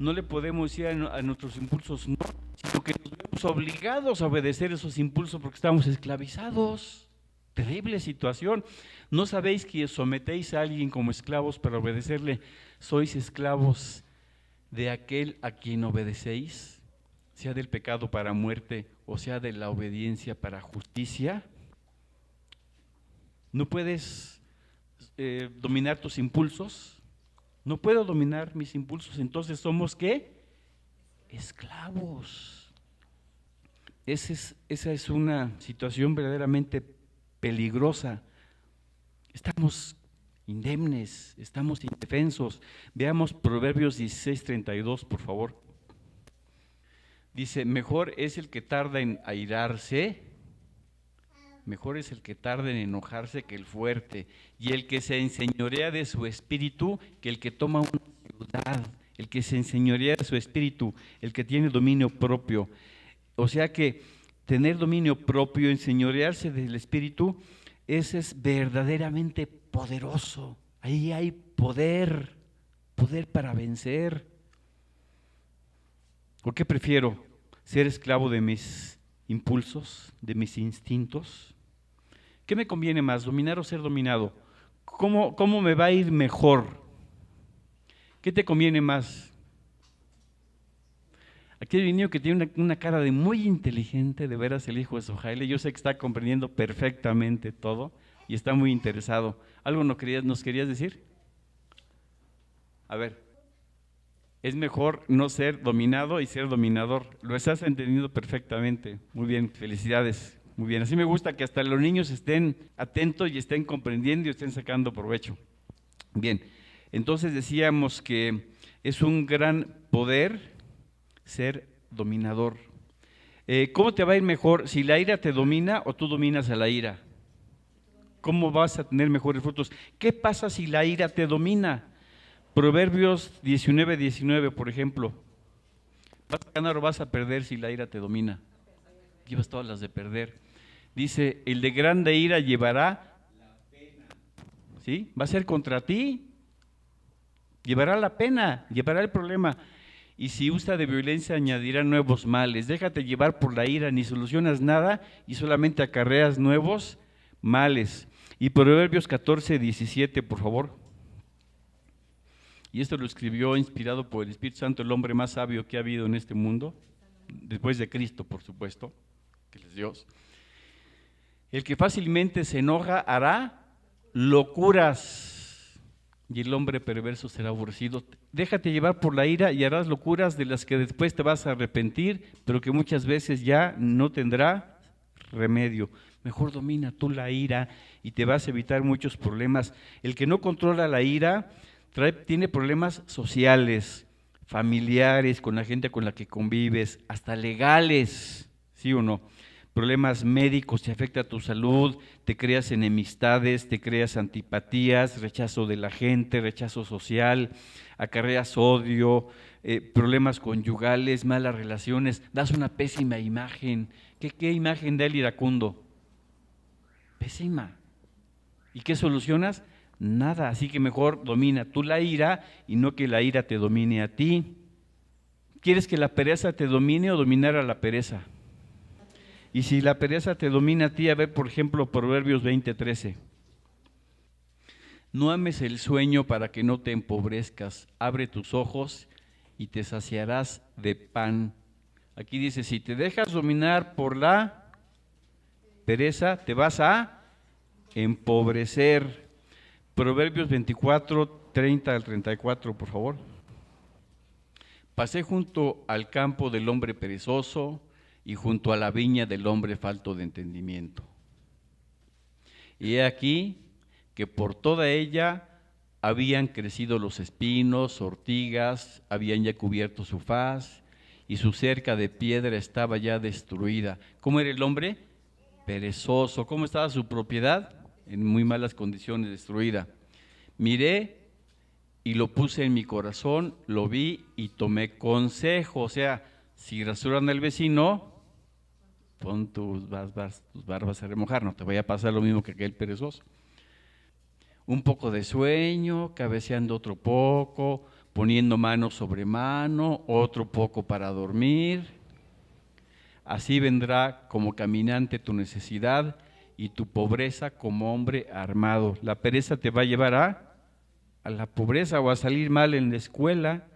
no le podemos decir a nuestros impulsos no, sino que nos vemos obligados a obedecer esos impulsos porque estamos esclavizados. Terrible situación. ¿No sabéis que sometéis a alguien como esclavos para obedecerle? ¿Sois esclavos de aquel a quien obedecéis? Sea del pecado para muerte o sea de la obediencia para justicia. No puedes dominar tus impulsos. No puedo dominar mis impulsos. Entonces somos ¿qué? Esclavos. Esa es una situación verdaderamente peligrosa. Estamos indemnes, estamos indefensos. Veamos Proverbios 16:32, por favor. Dice, mejor es el que tarda en airarse, mejor es el que tarda en enojarse que el fuerte, y el que se enseñorea de su espíritu que el que toma una ciudad, el que se enseñorea de su espíritu, el que tiene dominio propio. O sea que tener dominio propio, enseñorearse del espíritu, ese es verdaderamente poderoso. Ahí hay poder, poder para vencer. ¿Por qué prefiero ser esclavo de mis impulsos, de mis instintos? ¿Qué me conviene más, dominar o ser dominado? ¿Cómo me va a ir mejor? ¿Qué te conviene más? Aquí hay un niño que tiene una cara de muy inteligente, de veras el hijo de Sohaile. Yo sé que está comprendiendo perfectamente todo y está muy interesado. ¿Algo nos querías decir? A ver. Es mejor no ser dominado y ser dominador. Lo estás entendiendo perfectamente. Muy bien, felicidades. Muy bien, así me gusta que hasta los niños estén atentos y estén comprendiendo y estén sacando provecho. Bien, entonces decíamos que es un gran poder ser dominador. ¿Cómo te va a ir mejor? ¿Si la ira te domina o tú dominas a la ira? ¿Cómo vas a tener mejores frutos? ¿Qué pasa si la ira te domina? Proverbios 19:19, por ejemplo. ¿Vas a ganar o vas a perder si la ira te domina? Llevas todas las de perder. Dice, el de grande ira llevará la pena. ¿Sí? Va a ser contra ti. Llevará la pena, llevará el problema. Y si usa de violencia añadirá nuevos males. Déjate llevar por la ira, ni solucionas nada y solamente acarreas nuevos males. Y Proverbios 14:17, por favor. Y esto lo escribió inspirado por el Espíritu Santo, el hombre más sabio que ha habido en este mundo, después de Cristo, por supuesto, que es Dios. El que fácilmente se enoja hará locuras, y el hombre perverso será aborrecido. Déjate llevar por la ira y harás locuras de las que después te vas a arrepentir, pero que muchas veces ya no tendrá remedio. Mejor domina tú la ira y te vas a evitar muchos problemas. El que no controla la ira tiene problemas sociales, familiares, con la gente con la que convives, hasta legales, ¿sí o no? Problemas médicos, te afecta tu salud, te creas enemistades, te creas antipatías, rechazo de la gente, rechazo social, acarreas odio, problemas conyugales, malas relaciones, das una pésima imagen. ¿Qué imagen da el iracundo? Pésima. ¿Y qué solucionas? Nada, así que mejor domina tú la ira y no que la ira te domine a ti. ¿Quieres que la pereza te domine o dominar a la pereza? Y si la pereza te domina a ti, a ver por ejemplo Proverbios 20:13. No ames el sueño para que no te empobrezcas, abre tus ojos y te saciarás de pan. Aquí dice, si te dejas dominar por la pereza, te vas a empobrecer. Proverbios 24:30-34, por favor. Pasé junto al campo del hombre perezoso y junto a la viña del hombre falto de entendimiento. Y he aquí que por toda ella habían crecido los espinos, ortigas, habían ya cubierto su faz, y su cerca de piedra estaba ya destruida. ¿Cómo era el hombre? Perezoso. ¿Cómo estaba su propiedad? En muy malas condiciones, destruida. Miré y lo puse en mi corazón, lo vi y tomé consejo. O sea, si rasuran al vecino, pon tus barbas a remojar, no te vaya a pasar lo mismo que aquel perezoso. Un poco de sueño, cabeceando otro poco, poniendo mano sobre mano, otro poco para dormir. Así vendrá como caminante tu necesidad y tu pobreza como hombre armado. La pereza te va a llevar a la pobreza o a salir mal en la escuela,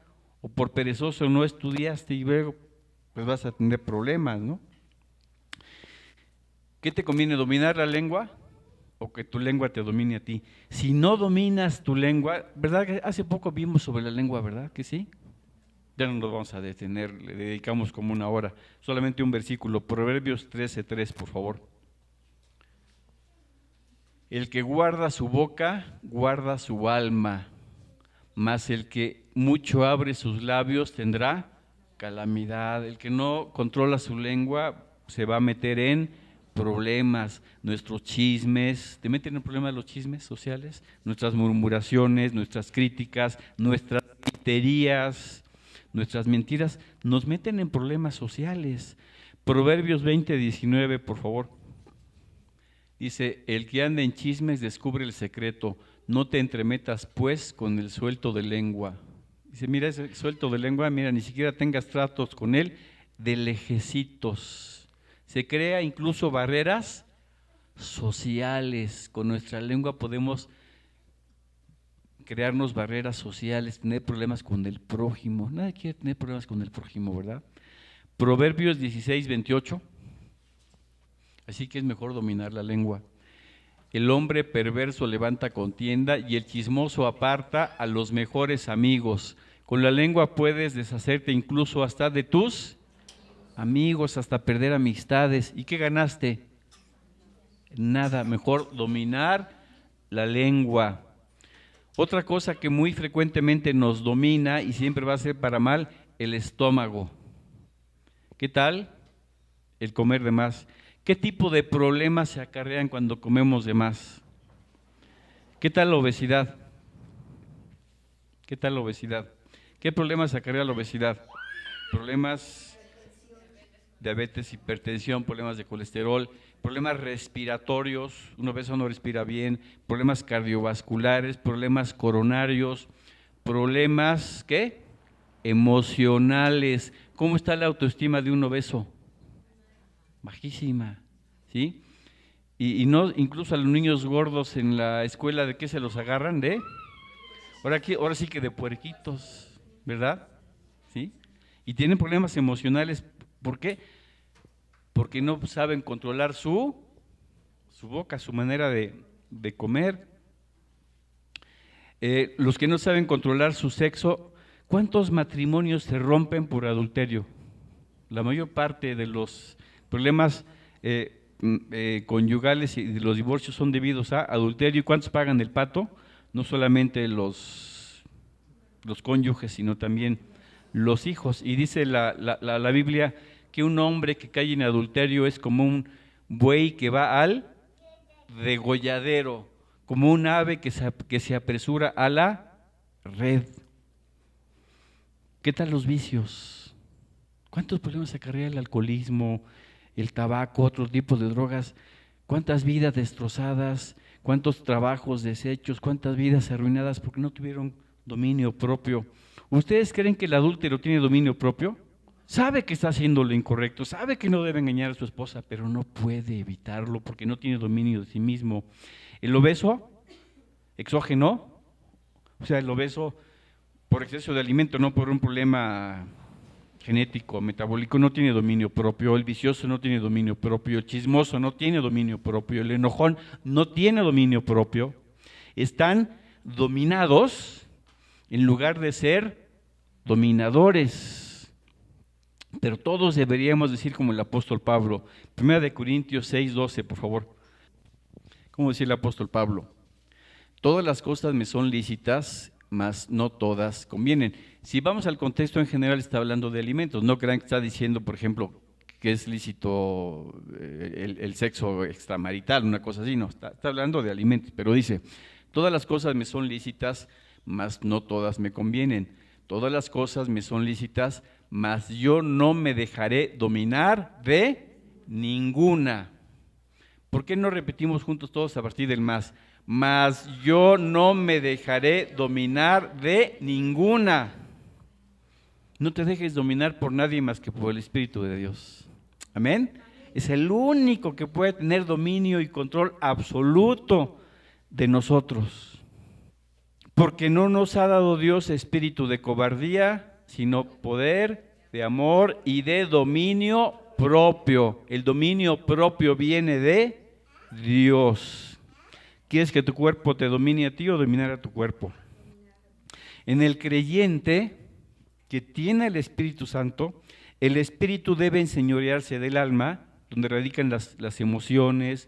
o por perezoso no estudiaste y luego pues vas a tener problemas, ¿no? ¿Qué te conviene, dominar la lengua o que tu lengua te domine a ti? Si no dominas tu lengua, ¿verdad que hace poco vimos sobre la lengua, verdad que sí? Ya no nos vamos a detener, le dedicamos como una hora. Solamente un versículo, Proverbios 13:3, por favor. El que guarda su boca, guarda su alma, mas el que mucho abre sus labios tendrá calamidad. El que no controla su lengua se va a meter en problemas. Nuestros chismes, ¿te meten en problemas los chismes sociales? Nuestras murmuraciones, nuestras críticas, nuestras griterías, nuestras mentiras, nos meten en problemas sociales. Proverbios 20:19, por favor. Dice, el que anda en chismes descubre el secreto, no te entremetas pues con el suelto de lengua. Dice, mira ese suelto de lengua, mira, ni siquiera tengas tratos con él de lejecitos. Se crea incluso barreras sociales. Con nuestra lengua podemos crearnos barreras sociales, tener problemas con el prójimo. Nadie quiere tener problemas con el prójimo, ¿verdad? Proverbios 16:28. Así que es mejor dominar la lengua. El hombre perverso levanta contienda y el chismoso aparta a los mejores amigos. Con la lengua puedes deshacerte incluso hasta de tus amigos, hasta perder amistades. ¿Y qué ganaste? Nada, mejor dominar la lengua. Otra cosa que muy frecuentemente nos domina y siempre va a ser para mal, el estómago. ¿Qué tal? El comer de más. ¿Qué tipo de problemas se acarrean cuando comemos de más? ¿Qué tal la obesidad? ¿Qué tal la obesidad? ¿Qué problemas se acarrea la obesidad? Problemas de diabetes, hipertensión, problemas de colesterol, problemas respiratorios, uno obeso no respira bien, problemas cardiovasculares, problemas coronarios, problemas, ¿qué? Emocionales. ¿Cómo está la autoestima de un obeso? Bajísima, ¿sí? Y no, incluso a los niños gordos en la escuela, ¿de qué se los agarran? Ahora sí que de puerquitos, ¿verdad? ¿Sí? Y tienen problemas emocionales. ¿Por qué? Porque no saben controlar su boca, su manera de comer. Los que no saben controlar su sexo, ¿cuántos matrimonios se rompen por adulterio? La mayor parte de los problemas conyugales y de los divorcios son debidos a adulterio. ¿Y cuántos pagan el pato? No solamente los cónyuges, sino también los hijos. Y dice la Biblia que un hombre que cae en adulterio es como un buey que va al degolladero, como un ave que se apresura a la red. ¿Qué tal los vicios? ¿Cuántos problemas acarrea el alcoholismo, el tabaco, otros tipos de drogas? ¿Cuántas vidas destrozadas? ¿Cuántos trabajos deshechos? ¿Cuántas vidas arruinadas porque no tuvieron dominio propio? ¿Ustedes creen que el adúltero tiene dominio propio? Sabe que está haciendo lo incorrecto, sabe que no debe engañar a su esposa, pero no puede evitarlo porque no tiene dominio de sí mismo. El obeso, exógeno, o sea, el obeso por exceso de alimento, no por un problema genético, metabólico, no tiene dominio propio. El vicioso no tiene dominio propio, el chismoso no tiene dominio propio, el enojón no tiene dominio propio. Están dominados en lugar de ser dominadores. Pero todos deberíamos decir como el apóstol Pablo. 1 Corintios 6:12, por favor. ¿Cómo decía el apóstol Pablo? Todas las cosas me son lícitas, mas no todas convienen. Si vamos al contexto en general, está hablando de alimentos. No crean que está diciendo, por ejemplo, que es lícito el sexo extramarital, una cosa así. No, está hablando de alimentos. Pero dice, todas las cosas me son lícitas, mas no todas me convienen. Todas las cosas me son lícitas, mas yo no me dejaré dominar de ninguna. ¿Por qué no repetimos juntos todos a partir del más? mas yo no me dejaré dominar de ninguna. No te dejes dominar por nadie más que por el Espíritu de Dios. Amén. Es el único que puede tener dominio y control absoluto de nosotros. Porque no nos ha dado Dios espíritu de cobardía, sino poder, de amor y de dominio propio. El dominio propio viene de Dios. ¿Quieres que tu cuerpo te domine a ti o dominar a tu cuerpo? En el creyente que tiene el Espíritu Santo, el Espíritu debe enseñorearse del alma, donde radican las emociones,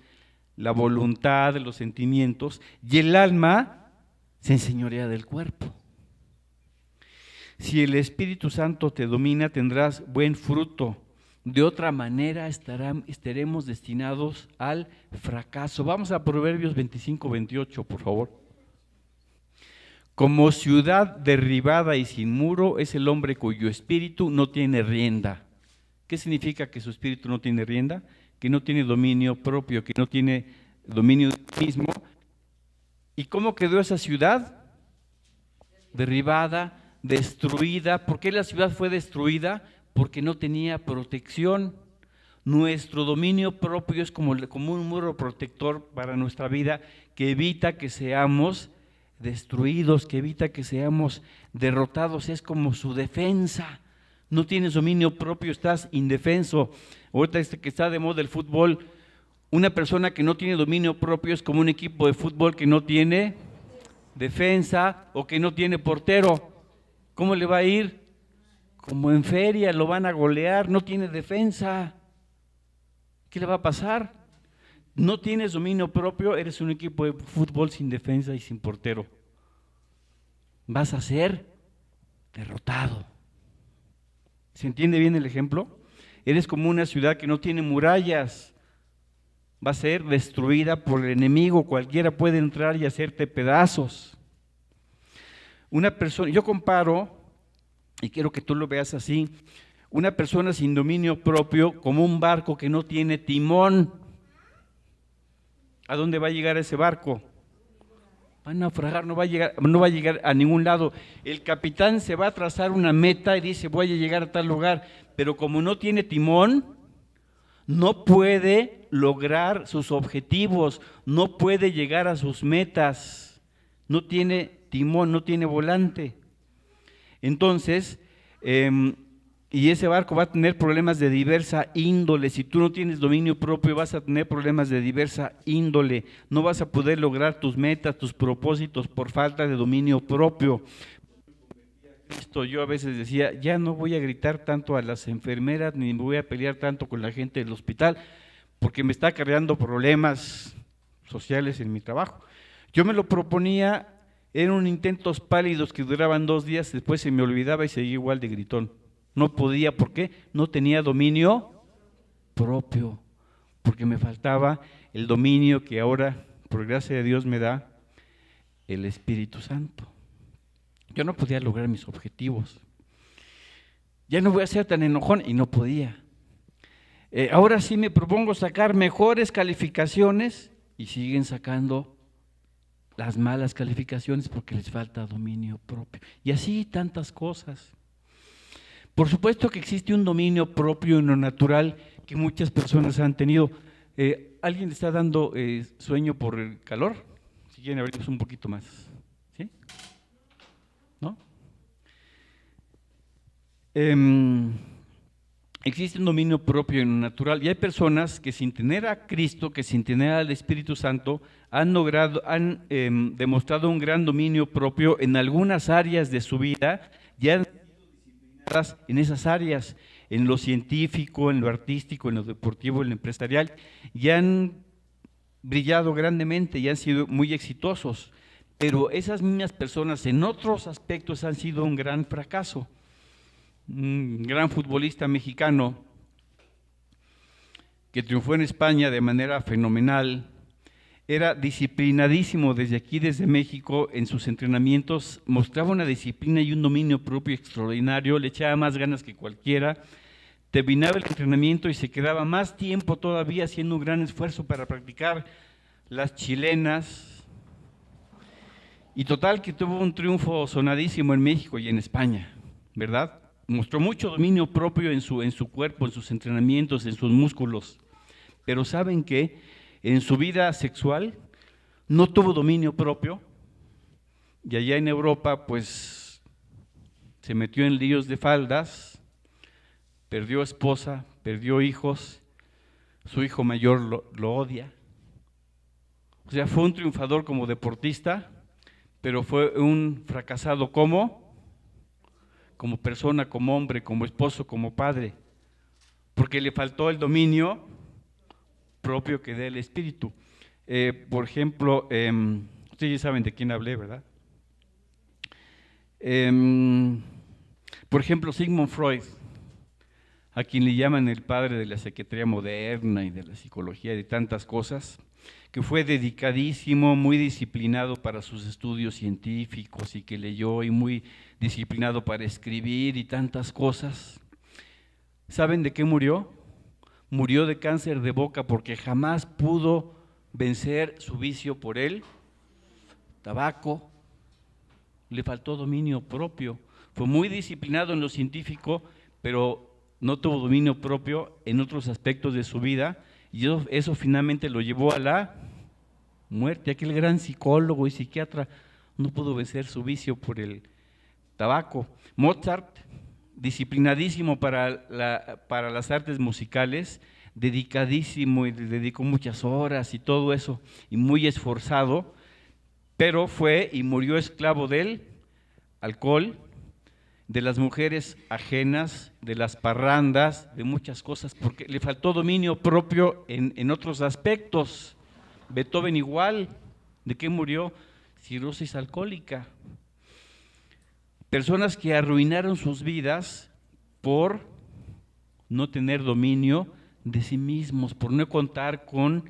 la voluntad, los sentimientos, y el alma se enseñorea del cuerpo. Si el Espíritu Santo te domina, tendrás buen fruto. De otra manera estaremos destinados al fracaso. Vamos a Proverbios 25-28, por favor. Como ciudad derribada y sin muro es el hombre cuyo espíritu no tiene rienda. ¿Qué significa que su espíritu no tiene rienda? Que no tiene dominio propio, que no tiene dominio de sí mismo. ¿Y cómo quedó esa ciudad? Derribada, destruida. ¿Por qué la ciudad fue destruida? Porque no tenía protección. Nuestro dominio propio es como un muro protector para nuestra vida que evita que seamos destruidos, que evita que seamos derrotados, es como su defensa. No tienes dominio propio, estás indefenso. Ahorita que está de moda el fútbol, una persona que no tiene dominio propio es como un equipo de fútbol que no tiene defensa o que no tiene portero. ¿Cómo le va a ir? Como en feria, lo van a golear, no tiene defensa. ¿Qué le va a pasar? No tienes dominio propio, eres un equipo de fútbol sin defensa y sin portero. Vas a ser derrotado. ¿Se entiende bien el ejemplo? Eres como una ciudad que no tiene murallas. Va a ser destruida por el enemigo. Cualquiera puede entrar y hacerte pedazos. Una persona, yo comparo, y quiero que tú lo veas así, una persona sin dominio propio como un barco que no tiene timón. ¿A dónde va a llegar ese barco? Va a naufragar, no va a llegar a ningún lado. El capitán se va a trazar una meta y dice, voy a llegar a tal lugar, pero como no tiene timón, no puede lograr sus objetivos, no puede llegar a sus metas, no tiene timón, no tiene volante. Entonces, y ese barco va a tener problemas de diversa índole. Si tú no tienes dominio propio, vas a tener problemas de diversa índole. No vas a poder lograr tus metas, tus propósitos por falta de dominio propio. Yo a veces decía, ya no voy a gritar tanto a las enfermeras, ni voy a pelear tanto con la gente del hospital, porque me está creando problemas sociales en mi trabajo. Yo me lo proponía, eran intentos pálidos que duraban 2 días, después se me olvidaba y seguía igual de gritón. No podía, ¿por qué? No tenía dominio propio, porque me faltaba el dominio que ahora, por gracia de Dios, me da el Espíritu Santo. Yo no podía lograr mis objetivos. Ya no voy a ser tan enojón, y no podía. Ahora sí me propongo sacar mejores calificaciones y siguen sacando las malas calificaciones porque les falta dominio propio. Y así tantas cosas. Por supuesto que existe un dominio propio en lo natural que muchas personas han tenido. ¿Alguien le está dando sueño por el calor? Si quieren abrirnos un poquito más. ¿Sí? ¿No? Existe un dominio propio en lo natural y hay personas que sin tener a Cristo, que sin tener al Espíritu Santo, han demostrado un gran dominio propio en algunas áreas de su vida y han en esas áreas, en lo científico, en lo artístico, en lo deportivo, en lo empresarial, y han brillado grandemente y han sido muy exitosos, pero esas mismas personas en otros aspectos han sido un gran fracaso. Un gran futbolista mexicano que triunfó en España de manera fenomenal, era disciplinadísimo desde aquí, desde México, en sus entrenamientos, mostraba una disciplina y un dominio propio extraordinario, le echaba más ganas que cualquiera, terminaba el entrenamiento y se quedaba más tiempo todavía haciendo un gran esfuerzo para practicar las chilenas, Y total que tuvo un triunfo sonadísimo en México y en España, ¿verdad? Mostró mucho dominio propio en su cuerpo, en sus entrenamientos, en sus músculos. Pero ¿saben qué? En su vida sexual no tuvo dominio propio y allá en Europa pues se metió en líos de faldas, perdió esposa, perdió hijos, su hijo mayor lo odia. O sea, fue un triunfador como deportista, pero fue un fracasado como persona, como hombre, como esposo, como padre, porque le faltó el dominio propio que da el espíritu. Por ejemplo, ustedes saben de quién hablé, ¿verdad? Por ejemplo, Sigmund Freud, a quien le llaman el padre de la psiquiatría moderna y de la psicología y de tantas cosas, que fue dedicadísimo, muy disciplinado para sus estudios científicos y que leyó y muy disciplinado para escribir y tantas cosas. ¿Saben de qué murió? Murió de cáncer de boca porque jamás pudo vencer su vicio por el tabaco. Le faltó dominio propio. Fue muy disciplinado en lo científico, pero no tuvo dominio propio en otros aspectos de su vida, y eso finalmente lo llevó a la muerte. Aquel gran psicólogo y psiquiatra no pudo vencer su vicio por el tabaco. Mozart, disciplinadísimo para las artes musicales, dedicadísimo y le dedicó muchas horas y todo eso, y muy esforzado, pero fue y murió esclavo del alcohol, de las mujeres ajenas, de las parrandas, de muchas cosas, porque le faltó dominio propio en otros aspectos. Beethoven igual. ¿De qué murió? Cirrosis alcohólica. Personas que arruinaron sus vidas por no tener dominio de sí mismos, por no contar con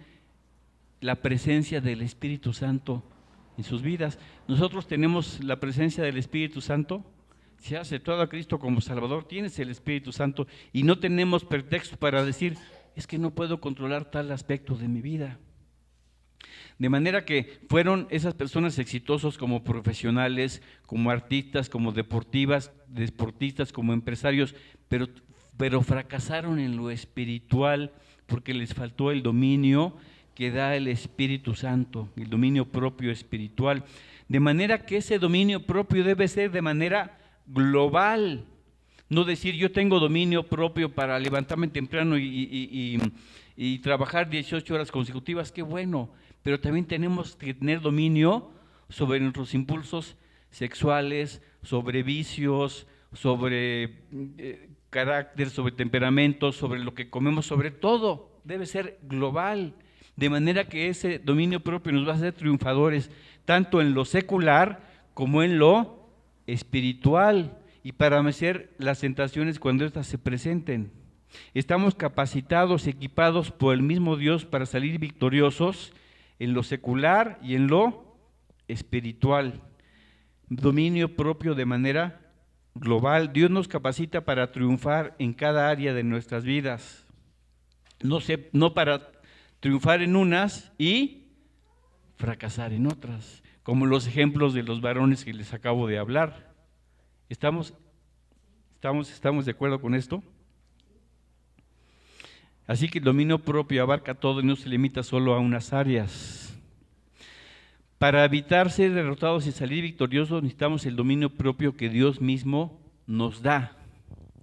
la presencia del Espíritu Santo en sus vidas. Nosotros tenemos la presencia del Espíritu Santo. Si has aceptado a Cristo como Salvador, tienes el Espíritu Santo y no tenemos pretexto para decir, es que no puedo controlar tal aspecto de mi vida. De manera que fueron esas personas exitosos como profesionales, como artistas, como deportistas, como empresarios, pero fracasaron en lo espiritual porque les faltó el dominio que da el Espíritu Santo, el dominio propio espiritual. De manera que ese dominio propio debe ser de manera global. No decir yo tengo dominio propio para levantarme temprano y trabajar 18 horas consecutivas, qué bueno, pero también tenemos que tener dominio sobre nuestros impulsos sexuales, sobre vicios, sobre carácter, sobre temperamento, sobre lo que comemos, sobre todo, debe ser global, de manera que ese dominio propio nos va a hacer triunfadores, tanto en lo secular como en lo espiritual, y para vencer las tentaciones cuando éstas se presenten. Estamos capacitados, equipados por el mismo Dios para salir victoriosos en lo secular y en lo espiritual. Dominio propio de manera global. Dios nos capacita para triunfar en cada área de nuestras vidas. No para triunfar en unas y fracasar en otras, como los ejemplos de los varones que les acabo de hablar. ¿Estamos de acuerdo con esto? Así que el dominio propio abarca todo y no se limita solo a unas áreas. Para evitar ser derrotados y salir victoriosos necesitamos el dominio propio que Dios mismo nos da.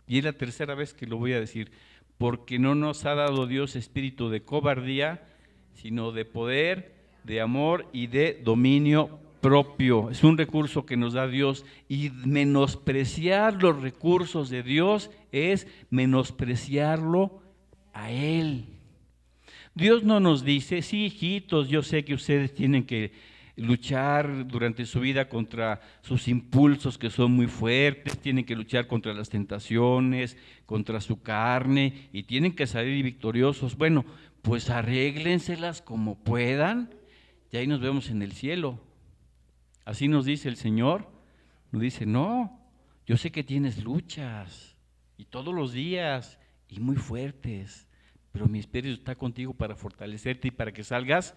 Y es la tercera vez que lo voy a decir, porque no nos ha dado Dios espíritu de cobardía, sino de poder, de amor y de dominio propio. Es un recurso que nos da Dios, y menospreciar los recursos de Dios es menospreciarlo a Él. Dios no nos dice, sí, hijitos, yo sé que ustedes tienen que luchar durante su vida contra sus impulsos que son muy fuertes, tienen que luchar contra las tentaciones, contra su carne, y tienen que salir victoriosos. Bueno, pues arréglenselas como puedan, y ahí nos vemos en el cielo. Así nos dice el Señor. Nos dice, no, yo sé que tienes luchas, y todos los días, y muy fuertes, pero mi espíritu está contigo para fortalecerte y para que salgas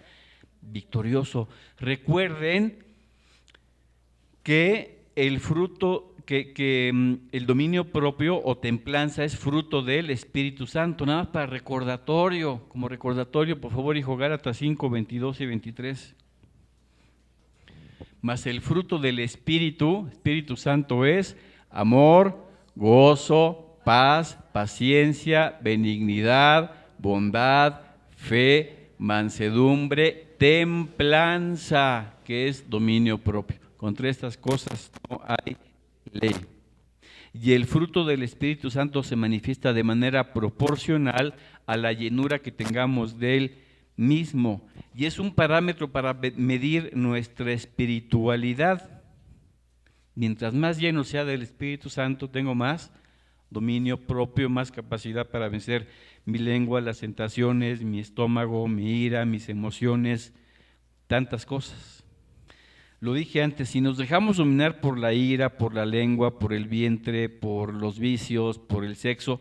victorioso. Recuerden que el fruto, el dominio propio o templanza es fruto del Espíritu Santo. Nada más para recordatorio, como recordatorio, por favor, hijo, Gálatas 5, 22 y 23. Mas el fruto del Espíritu Santo es amor, gozo, paz, paciencia, benignidad, bondad, fe, mansedumbre, templanza, que es dominio propio. Contra estas cosas no hay ley. Y el fruto del Espíritu Santo se manifiesta de manera proporcional a la llenura que tengamos de él mismo. Y es un parámetro para medir nuestra espiritualidad. Mientras más lleno sea del Espíritu Santo, tengo más dominio propio, más capacidad para vencer mi lengua, las tentaciones, mi estómago, mi ira, mis emociones, tantas cosas. Lo dije antes, si nos dejamos dominar por la ira, por la lengua, por el vientre, por los vicios, por el sexo,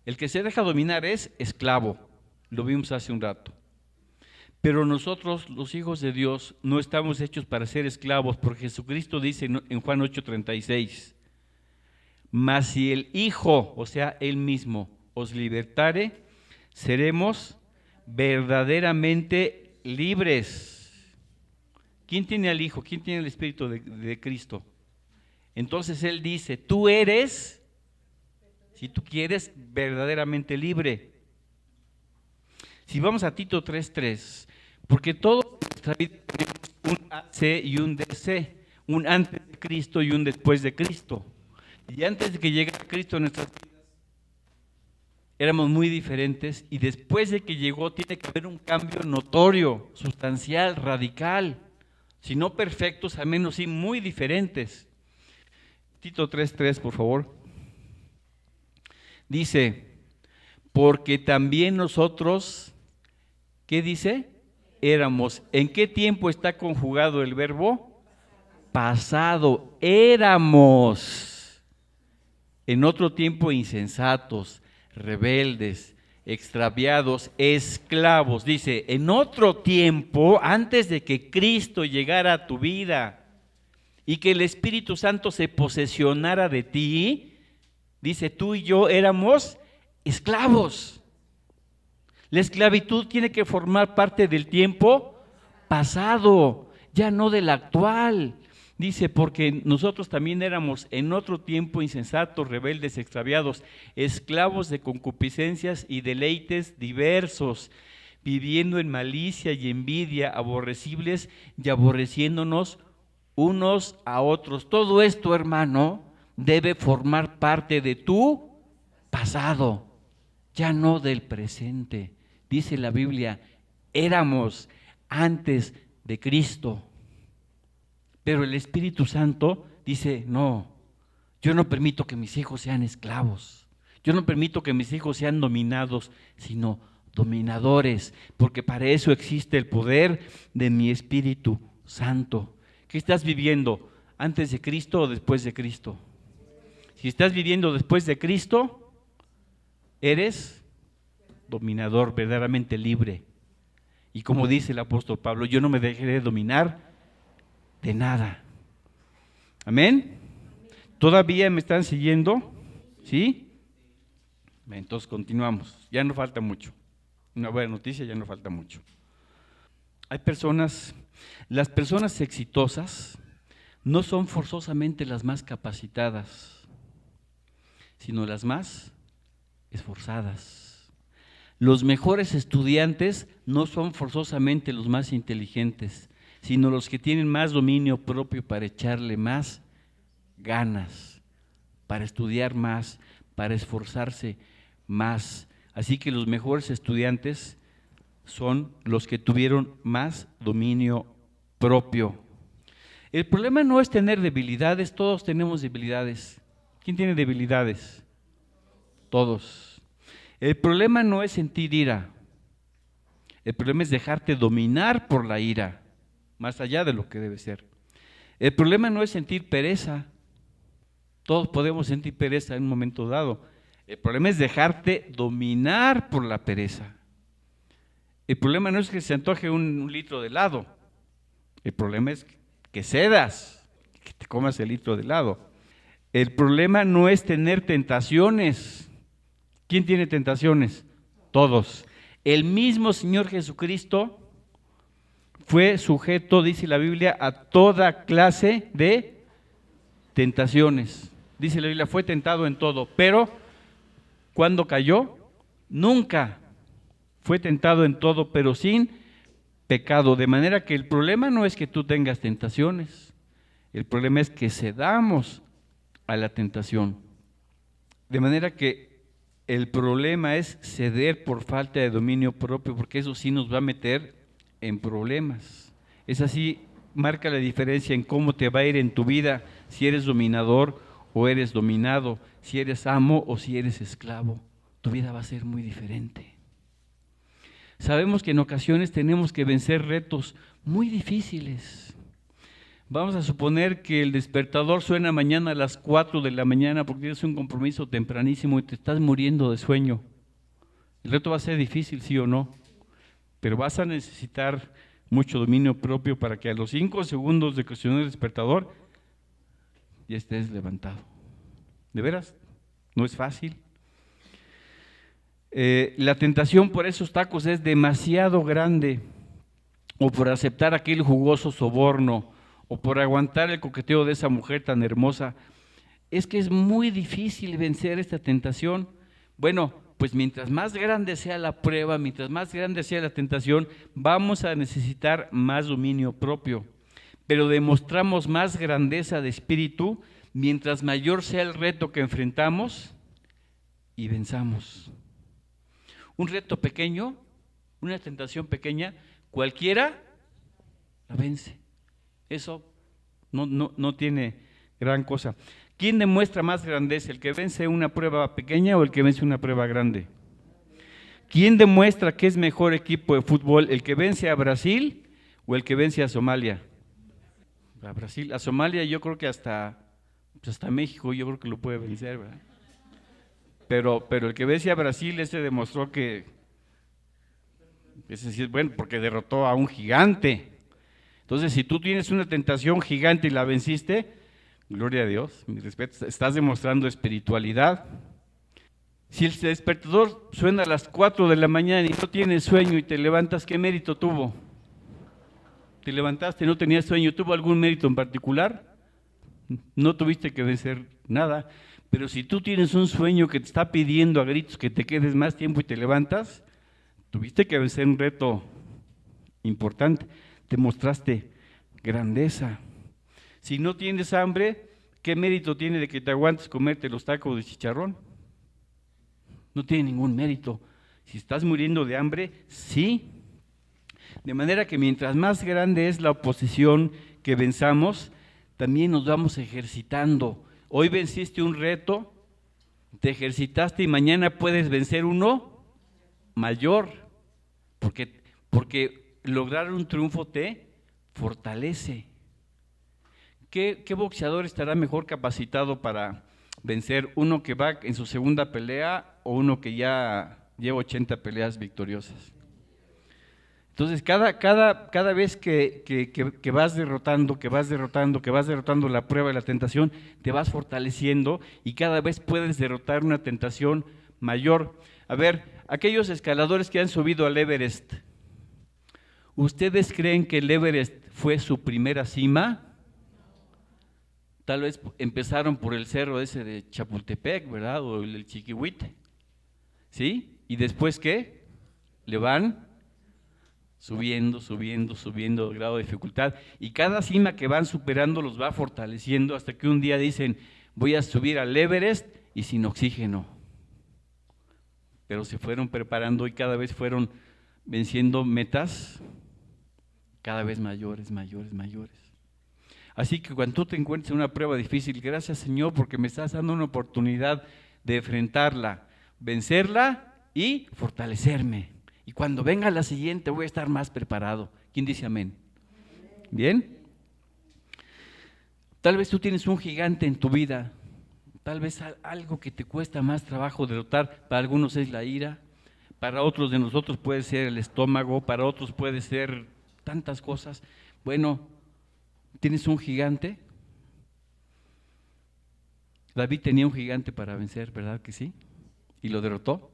el que se deja dominar es esclavo, lo vimos hace un rato. Pero nosotros, los hijos de Dios, no estamos hechos para ser esclavos, porque Jesucristo dice en Juan 8:36, mas si el Hijo, o sea, Él mismo, os libertare, seremos verdaderamente libres. ¿Quién tiene al Hijo? ¿Quién tiene el Espíritu de Cristo? Entonces Él dice, tú eres, si tú quieres, verdaderamente libre. Si vamos a Tito 3:3, porque toda nuestra vida tenemos un AC y un DC, un antes de Cristo y un después de Cristo. Y antes de que llegara Cristo a nuestras vidas, éramos muy diferentes, y después de que llegó tiene que haber un cambio notorio, sustancial, radical. Si no perfectos, al menos sí muy diferentes. Tito 3:3, por favor. Dice, porque también nosotros, ¿qué dice? Éramos. ¿En qué tiempo está conjugado el verbo? Pasado. Éramos. En otro tiempo insensatos, rebeldes, extraviados, esclavos. Dice, en otro tiempo, antes de que Cristo llegara a tu vida y que el Espíritu Santo se posesionara de ti, dice, tú y yo éramos esclavos. La esclavitud tiene que formar parte del tiempo pasado, ya no del actual. Dice, porque nosotros también éramos en otro tiempo insensatos, rebeldes, extraviados, esclavos de concupiscencias y deleites diversos, viviendo en malicia y envidia, aborrecibles y aborreciéndonos unos a otros. Todo esto, hermano, debe formar parte de tu pasado, ya no del presente. Dice la Biblia, éramos antes de Cristo. Pero el Espíritu Santo dice, no, yo no permito que mis hijos sean esclavos. Yo no permito que mis hijos sean dominados, sino dominadores, porque para eso existe el poder de mi Espíritu Santo. ¿Qué estás viviendo? ¿Antes de Cristo o después de Cristo? Si estás viviendo después de Cristo, eres dominador, verdaderamente libre. Y como dice el apóstol Pablo, yo no me dejaré dominar de nada. ¿Amén? ¿Todavía me están siguiendo? ¿Sí? Entonces continuamos. Ya no falta mucho. Una buena noticia, ya no falta mucho. Hay personas, las personas exitosas no son forzosamente las más capacitadas, sino las más esforzadas. Los mejores estudiantes no son forzosamente los más inteligentes, sino los que tienen más dominio propio para echarle más ganas, para estudiar más, para esforzarse más. Así que los mejores estudiantes son los que tuvieron más dominio propio. El problema no es tener debilidades, todos tenemos debilidades. ¿Quién tiene debilidades? Todos. El problema no es sentir ira, el problema es dejarte dominar por la ira, más allá de lo que debe ser. El problema no es sentir pereza, todos podemos sentir pereza en un momento dado. El problema es dejarte dominar por la pereza. El problema no es que se antoje un litro de helado, el problema es que cedas que te comas el litro de helado. El problema no es tener tentaciones. ¿Quién tiene tentaciones? Todos. El mismo Señor Jesucristo fue sujeto, dice la Biblia, a toda clase de tentaciones. Dice la Biblia, fue tentado en todo, pero ¿cuándo cayó? Nunca. Fue tentado en todo, pero sin pecado. De manera que el problema no es que tú tengas tentaciones, el problema es que cedamos a la tentación. De manera que el problema es ceder por falta de dominio propio, porque eso sí nos va a meter en problemas. Es así, marca la diferencia en cómo te va a ir en tu vida, si eres dominador o eres dominado, si eres amo o si eres esclavo. Tu vida va a ser muy diferente. Sabemos que en ocasiones tenemos que vencer retos muy difíciles. Vamos a suponer que el despertador suena mañana a las 4 de la mañana porque tienes un compromiso tempranísimo y te estás muriendo de sueño. El reto va a ser difícil, sí o no, pero vas a necesitar mucho dominio propio para que a los 5 segundos de que suene el despertador ya estés levantado. ¿De veras? No es fácil. La tentación por esos tacos es demasiado grande, o por aceptar aquel jugoso soborno, o por aguantar el coqueteo de esa mujer tan hermosa. Es que es muy difícil vencer esta tentación. Bueno, pues mientras más grande sea la prueba, mientras más grande sea la tentación, vamos a necesitar más dominio propio. Pero demostramos más grandeza de espíritu mientras mayor sea el reto que enfrentamos y venzamos. Un reto pequeño, una tentación pequeña, cualquiera la vence. Eso no tiene gran cosa. ¿Quién demuestra más grandeza, el que vence una prueba pequeña o el que vence una prueba grande? ¿Quién demuestra que es mejor equipo de fútbol, el que vence a Brasil o el que vence a Somalia? A Brasil, a Somalia yo creo que hasta México yo creo que lo puede vencer, ¿verdad? Pero el que vence a Brasil, ese demostró que, ese sí es bueno, porque derrotó a un gigante. Entonces, si tú tienes una tentación gigante y la venciste, gloria a Dios, mi respeto, estás demostrando espiritualidad. Si el despertador suena a las 4 de la mañana y no tienes sueño y te levantas, ¿qué mérito tuvo? Te levantaste, no tenías sueño, ¿tuvo algún mérito en particular? No tuviste que vencer nada. Pero si tú tienes un sueño que te está pidiendo a gritos que te quedes más tiempo y te levantas, tuviste que vencer un reto importante, te mostraste grandeza. Si no tienes hambre, ¿qué mérito tiene de que te aguantes comerte los tacos de chicharrón? No tiene ningún mérito. Si estás muriendo de hambre, sí. De manera que mientras más grande es la oposición que venzamos, también nos vamos ejercitando. Hoy venciste un reto, te ejercitaste y mañana puedes vencer uno mayor, porque lograr un triunfo te fortalece. ¿Qué boxeador estará mejor capacitado para vencer? ¿Uno que va en su segunda pelea o uno que ya lleva 80 peleas victoriosas? Entonces, cada vez que vas derrotando la prueba y la tentación, te vas fortaleciendo y cada vez puedes derrotar una tentación mayor. A ver, aquellos escaladores que han subido al Everest, ¿ustedes creen que el Everest fue su primera cima? Tal vez empezaron por el cerro ese de Chapultepec, ¿verdad? O el Chiquihuite, ¿sí? ¿Y después qué? Le van subiendo el grado de dificultad, y cada cima que van superando los va fortaleciendo hasta que un día dicen, voy a subir al Everest y sin oxígeno. Pero se fueron preparando y cada vez fueron venciendo metas cada vez mayores. Así que cuando tú te encuentres en una prueba difícil, gracias Señor porque me estás dando una oportunidad de enfrentarla, vencerla y fortalecerme. Y cuando venga la siguiente voy a estar más preparado. ¿Quién dice amén? ¿Bien? Tal vez tú tienes un gigante en tu vida, tal vez algo que te cuesta más trabajo derrotar. Para algunos es la ira, para otros de nosotros puede ser el estómago, para otros puede ser tantas cosas. Bueno, ¿tienes un gigante? David tenía un gigante para vencer, ¿verdad que sí? Y lo derrotó.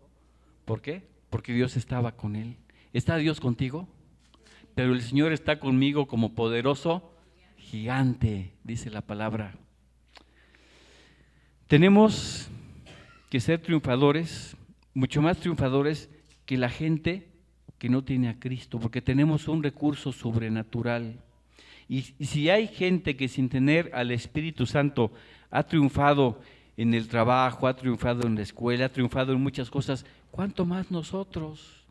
¿Por qué? Porque Dios estaba con él. ¿Está Dios contigo? Pero el Señor está conmigo como poderoso gigante, dice la palabra. Tenemos que ser triunfadores, mucho más triunfadores que la gente que no tiene a Cristo, porque tenemos un recurso sobrenatural. Y si hay gente que sin tener al Espíritu Santo ha triunfado en el trabajo, ha triunfado en la escuela, ha triunfado en muchas cosas, ¿cuánto más nosotros?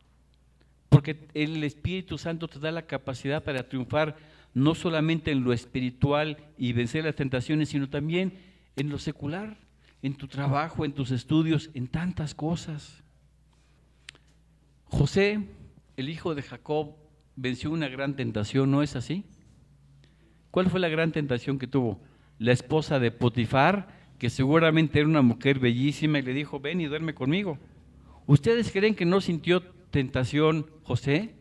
Porque el Espíritu Santo te da la capacidad para triunfar no solamente en lo espiritual y vencer las tentaciones, sino también en lo secular, en tu trabajo, en tus estudios, en tantas cosas. José, el hijo de Jacob, venció una gran tentación, ¿no es así? ¿Cuál fue la gran tentación que tuvo? La esposa de Potifar, que seguramente era una mujer bellísima, y le dijo, ven y duerme conmigo. ¿Ustedes creen que no sintió tentación José?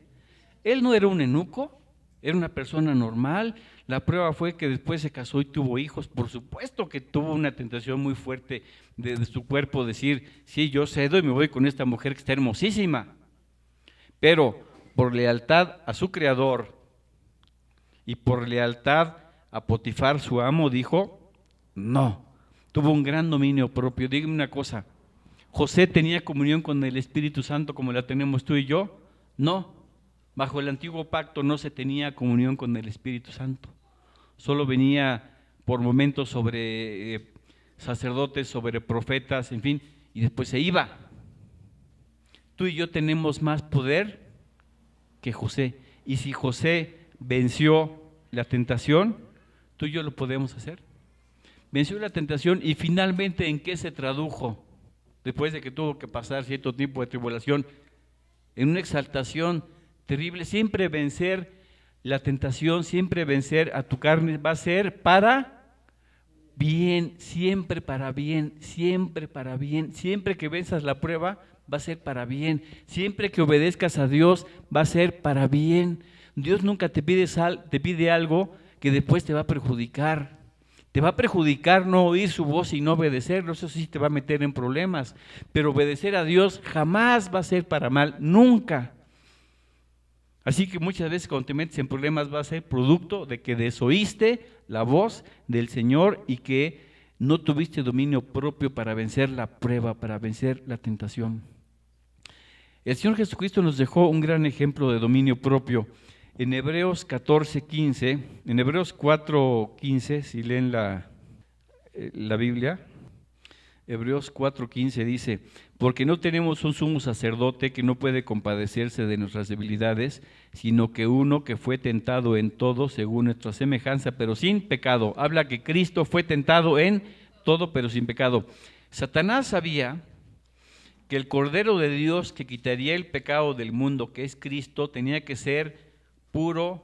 Él no era un eunuco, era una persona normal. La prueba fue que después se casó y tuvo hijos. Por supuesto que tuvo una tentación muy fuerte de su cuerpo, decir, sí, yo cedo y me voy con esta mujer que está hermosísima. Pero por lealtad a su creador y por lealtad a Potifar, su amo, dijo, no. Tuvo un gran dominio propio. Dígame una cosa, ¿José tenía comunión con el Espíritu Santo como la tenemos tú y yo? No. Bajo el antiguo pacto no se tenía comunión con el Espíritu Santo. Solo venía por momentos sobre sacerdotes, sobre profetas, en fin, y después se iba. Tú y yo tenemos más poder que José. Y si José venció la tentación, tú y yo lo podemos hacer. Venció la tentación y finalmente ¿en qué se tradujo? Después de que tuvo que pasar cierto tipo de tribulación, en una exaltación terrible. Siempre vencer la tentación, siempre vencer a tu carne va a ser para bien, siempre para bien, siempre para bien. Siempre que venzas la prueba va a ser para bien. Siempre que obedezcas a Dios va a ser para bien. Dios nunca te pide algo que después te va a perjudicar. Te va a perjudicar no oír su voz y no obedecerlo, eso sí te va a meter en problemas. Pero obedecer a Dios jamás va a ser para mal, nunca. Así que muchas veces cuando te metes en problemas va a ser producto de que desoíste la voz del Señor y que no tuviste dominio propio para vencer la prueba, para vencer la tentación. El Señor Jesucristo nos dejó un gran ejemplo de dominio propio. En Hebreos 14:15, en Hebreos 4:15, si leen la Biblia, Hebreos 4:15 dice, porque no tenemos un sumo sacerdote que no puede compadecerse de nuestras debilidades, sino que uno que fue tentado en todo según nuestra semejanza, pero sin pecado. Habla que Cristo fue tentado en todo, pero sin pecado. Satanás sabía que el Cordero de Dios que quitaría el pecado del mundo, que es Cristo, tenía que ser puro,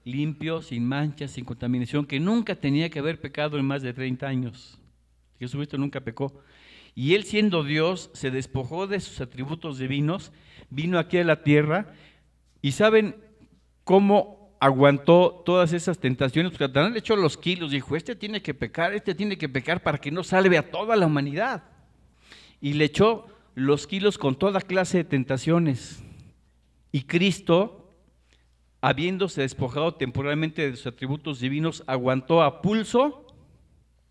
limpio, sin mancha, sin contaminación, que nunca tenía que haber pecado en más de 30 años. Jesucristo nunca pecó. Y Él, siendo Dios, se despojó de sus atributos divinos, vino aquí a la tierra, y ¿saben cómo aguantó todas esas tentaciones? Porque Satanás le echó los kilos, dijo, este tiene que pecar para que no salve a toda la humanidad. Y le echó los kilos con toda clase de tentaciones. Y Cristo, habiéndose despojado temporalmente de sus atributos divinos, aguantó a pulso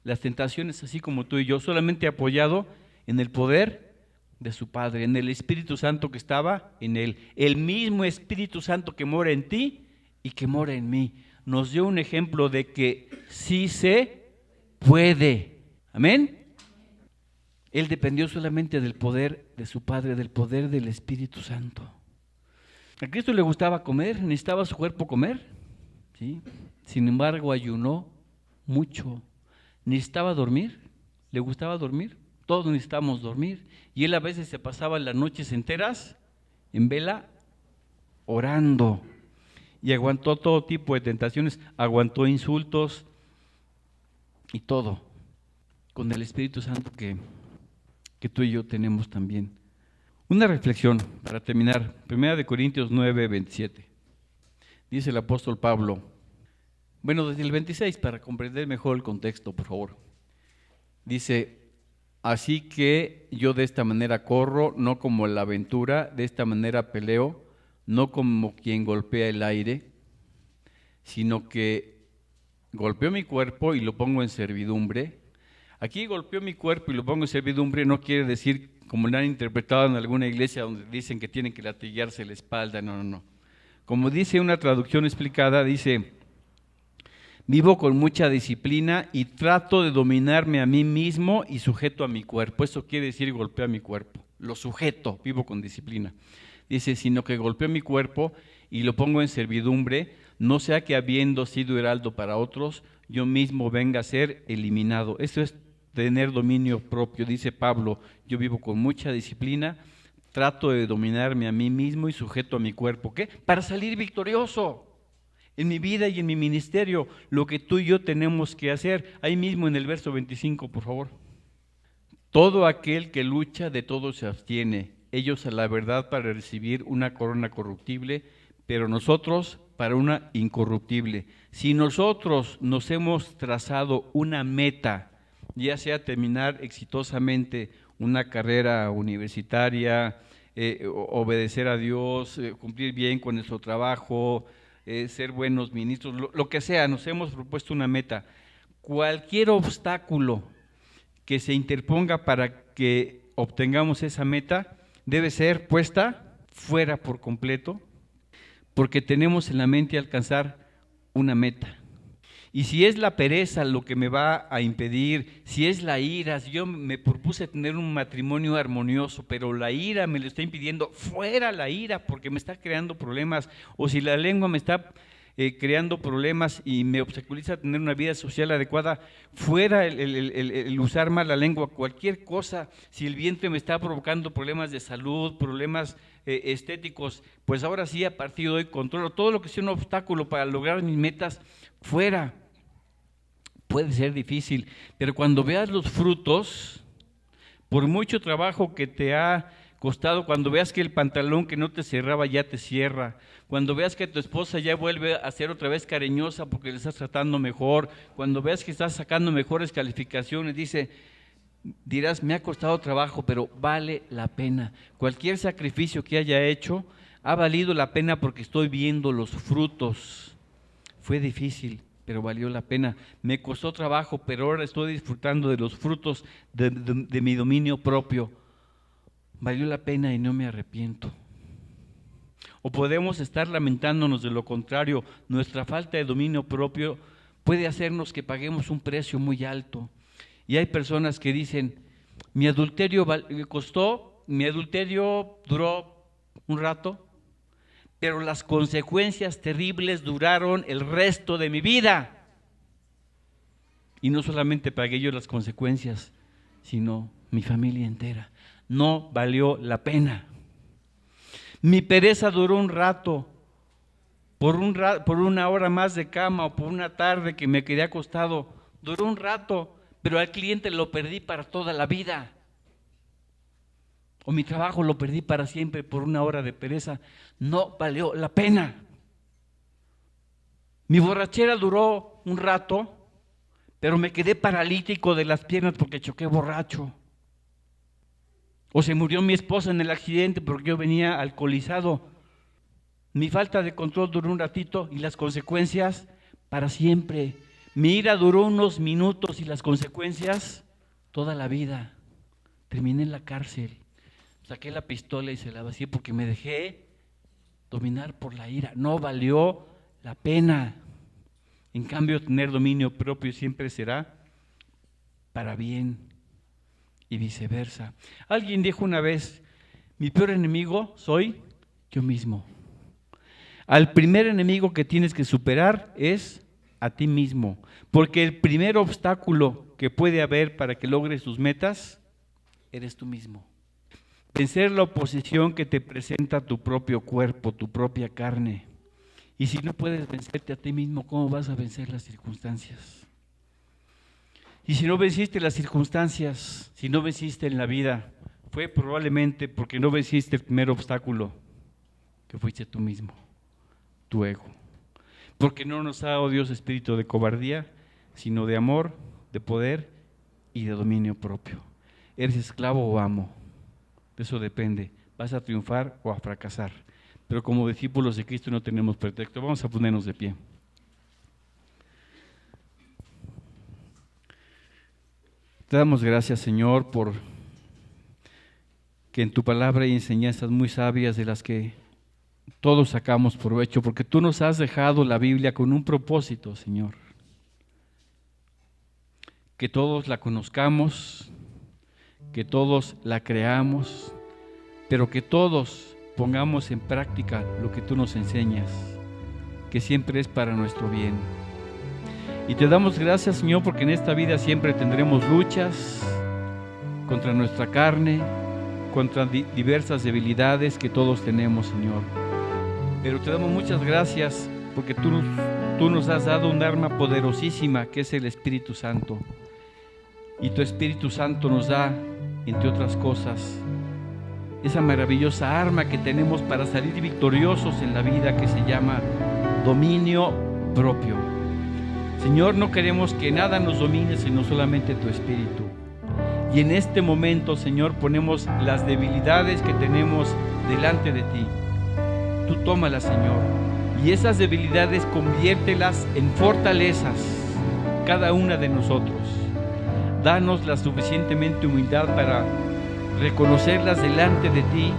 las tentaciones, así como tú y yo, solamente apoyado en el poder de su Padre, en el Espíritu Santo que estaba en él. El mismo Espíritu Santo que mora en ti y que mora en mí. Nos dio un ejemplo de que sí se puede. Amén. Él dependió solamente del poder de su Padre, del poder del Espíritu Santo. A Cristo le gustaba comer, necesitaba su cuerpo comer, ¿sí? Sin embargo ayunó mucho. Necesitaba dormir, le gustaba dormir, todos necesitamos dormir. Y él a veces se pasaba las noches enteras en vela orando. Y aguantó todo tipo de tentaciones, aguantó insultos y todo, con el Espíritu Santo que tú y yo tenemos también. Una reflexión para terminar, 1 Corintios 9:27. Dice el apóstol Pablo, bueno, desde el 26 para comprender mejor el contexto, por favor. Dice, así que yo de esta manera corro, no como la aventura, de esta manera peleo, no como quien golpea el aire, sino que golpeo mi cuerpo y lo pongo en servidumbre. Aquí golpeo mi cuerpo y lo pongo en servidumbre no quiere decir, como lo han interpretado en alguna iglesia donde dicen que tienen que latigarse la espalda, no. Como dice una traducción explicada, dice, vivo con mucha disciplina y trato de dominarme a mí mismo y sujeto a mi cuerpo. Eso quiere decir golpeo a mi cuerpo, lo sujeto, vivo con disciplina. Dice, sino que golpeo mi cuerpo y lo pongo en servidumbre, no sea que habiendo sido heraldo para otros, yo mismo venga a ser eliminado. Eso es tener dominio propio, dice Pablo, yo vivo con mucha disciplina, trato de dominarme a mí mismo y sujeto a mi cuerpo. ¿Qué? Para salir victorioso en mi vida y en mi ministerio, lo que tú y yo tenemos que hacer. Ahí mismo en el verso 25, por favor. Todo aquel que lucha de todo se abstiene, ellos a la verdad para recibir una corona corruptible, pero nosotros para una incorruptible. Si nosotros nos hemos trazado una meta, ya sea terminar exitosamente una carrera universitaria, obedecer a Dios, cumplir bien con nuestro trabajo, ser buenos ministros, lo que sea, nos hemos propuesto una meta. Cualquier obstáculo que se interponga para que obtengamos esa meta debe ser puesta fuera por completo, porque tenemos en la mente alcanzar una meta. Y si es la pereza lo que me va a impedir, si es la ira, si yo me propuse tener un matrimonio armonioso, pero la ira me lo está impidiendo, fuera la ira porque me está creando problemas, o si la lengua me está creando problemas y me obstaculiza tener una vida social adecuada, fuera el usar mal la lengua, cualquier cosa, si el vientre me está provocando problemas de salud, problemas estéticos, pues ahora sí a partir de hoy controlo todo lo que sea un obstáculo para lograr mis metas, fuera. Puede ser difícil, pero cuando veas los frutos, por mucho trabajo que te ha costado, cuando veas que el pantalón que no te cerraba ya te cierra, cuando veas que tu esposa ya vuelve a ser otra vez cariñosa porque le estás tratando mejor, cuando veas que estás sacando mejores calificaciones, dirás, me ha costado trabajo, pero vale la pena. Cualquier sacrificio que haya hecho ha valido la pena porque estoy viendo los frutos. Fue difícil, pero valió la pena. Me costó trabajo, pero ahora estoy disfrutando de los frutos de mi dominio propio. Valió la pena y no me arrepiento. O podemos estar lamentándonos de lo contrario. Nuestra falta de dominio propio puede hacernos que paguemos un precio muy alto. Y hay personas que dicen, mi adulterio duró un rato, pero las consecuencias terribles duraron el resto de mi vida. Y no solamente pagué yo las consecuencias, sino mi familia entera. No valió la pena. Mi pereza duró un rato, por una hora más de cama o por una tarde que me quedé acostado, duró un rato, pero al cliente lo perdí para toda la vida. O mi trabajo lo perdí para siempre por una hora de pereza. No valió la pena. Mi borrachera duró un rato, pero me quedé paralítico de las piernas porque choqué borracho. O se murió mi esposa en el accidente porque yo venía alcoholizado. Mi falta de control duró un ratito y las consecuencias para siempre. Mi ira duró unos minutos y las consecuencias toda la vida. Terminé en la cárcel. Saqué la pistola y se la vacié porque me dejé dominar por la ira. No valió la pena. En cambio, tener dominio propio siempre será para bien y viceversa. Alguien dijo una vez, mi peor enemigo soy yo mismo. Al primer enemigo que tienes que superar es a ti mismo, porque el primer obstáculo que puede haber para que logres tus metas, eres tú mismo. Vencer la oposición que te presenta tu propio cuerpo, tu propia carne. Y si no puedes vencerte a ti mismo, ¿cómo vas a vencer las circunstancias? Y si no venciste las circunstancias, si no venciste en la vida, fue probablemente porque no venciste el primer obstáculo, que fuiste tú mismo, tu ego. Porque no nos ha dado Dios espíritu de cobardía, sino de amor, de poder y de dominio propio. ¿Eres esclavo o amo? De eso depende. ¿Vas a triunfar o a fracasar? Pero como discípulos de Cristo no tenemos pretexto. Vamos a ponernos de pie. Te damos gracias, Señor, por que en tu palabra hay enseñanzas muy sabias de las que todos sacamos provecho, porque tú nos has dejado la Biblia con un propósito, Señor. Que todos la conozcamos, que todos la creamos, pero que todos pongamos en práctica lo que tú nos enseñas, que siempre es para nuestro bien. Y te damos gracias, Señor, porque en esta vida siempre tendremos luchas contra nuestra carne, contra diversas debilidades que todos tenemos, Señor. Pero te damos muchas gracias porque tú nos has dado un arma poderosísima que es el Espíritu Santo. Y tu Espíritu Santo nos da, entre otras cosas, esa maravillosa arma que tenemos para salir victoriosos en la vida, que se llama dominio propio. Señor, no queremos que nada nos domine, sino solamente tu Espíritu. Y en este momento, Señor, ponemos las debilidades que tenemos delante de ti. Tú tómalas, Señor, y esas debilidades conviértelas en fortalezas, cada una de nosotros. Danos la suficientemente humildad para reconocerlas delante de ti,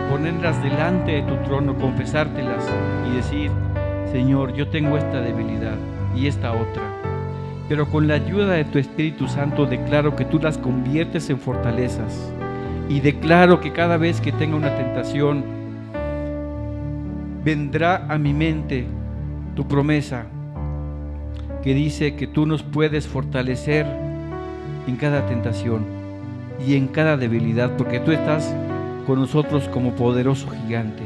ponerlas delante de tu trono, confesártelas y decir: Señor, yo tengo esta debilidad y esta otra, pero con la ayuda de tu Espíritu Santo declaro que tú las conviertes en fortalezas, y declaro que cada vez que tenga una tentación vendrá a mi mente tu promesa que dice que tú nos puedes fortalecer en cada tentación y en cada debilidad, porque tú estás con nosotros como poderoso gigante.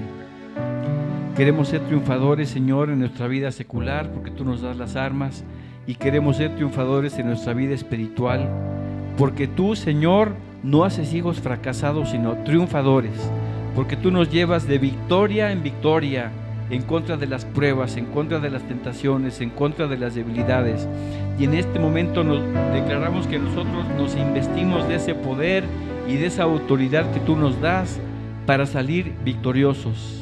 Queremos ser triunfadores, Señor, en nuestra vida secular, porque tú nos das las armas, y queremos ser triunfadores en nuestra vida espiritual, porque tú, Señor, no haces hijos fracasados, sino triunfadores, porque tú nos llevas de victoria en victoria, en contra de las pruebas, en contra de las tentaciones, en contra de las debilidades. Y en este momento nos declaramos que nosotros nos investimos de ese poder y de esa autoridad que tú nos das para salir victoriosos,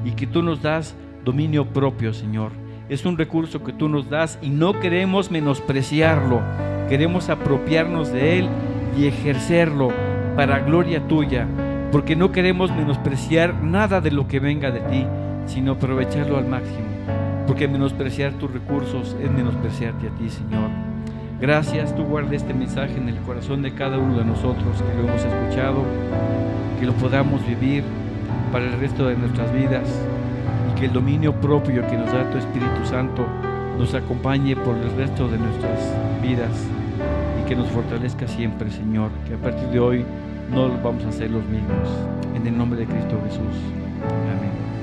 y que tú nos das dominio propio, Señor. Es un recurso que tú nos das y no queremos menospreciarlo, queremos apropiarnos de él y ejercerlo para gloria tuya, porque no queremos menospreciar nada de lo que venga de ti, sino aprovecharlo al máximo, porque menospreciar tus recursos es menospreciarte a ti, Señor. Gracias, tú guarda este mensaje en el corazón de cada uno de nosotros que lo hemos escuchado, que lo podamos vivir para el resto de nuestras vidas, y que el dominio propio que nos da tu Espíritu Santo nos acompañe por el resto de nuestras vidas, y que nos fortalezca siempre, Señor, que a partir de hoy no vamos a ser los mismos. En el nombre de Cristo Jesús. Amén.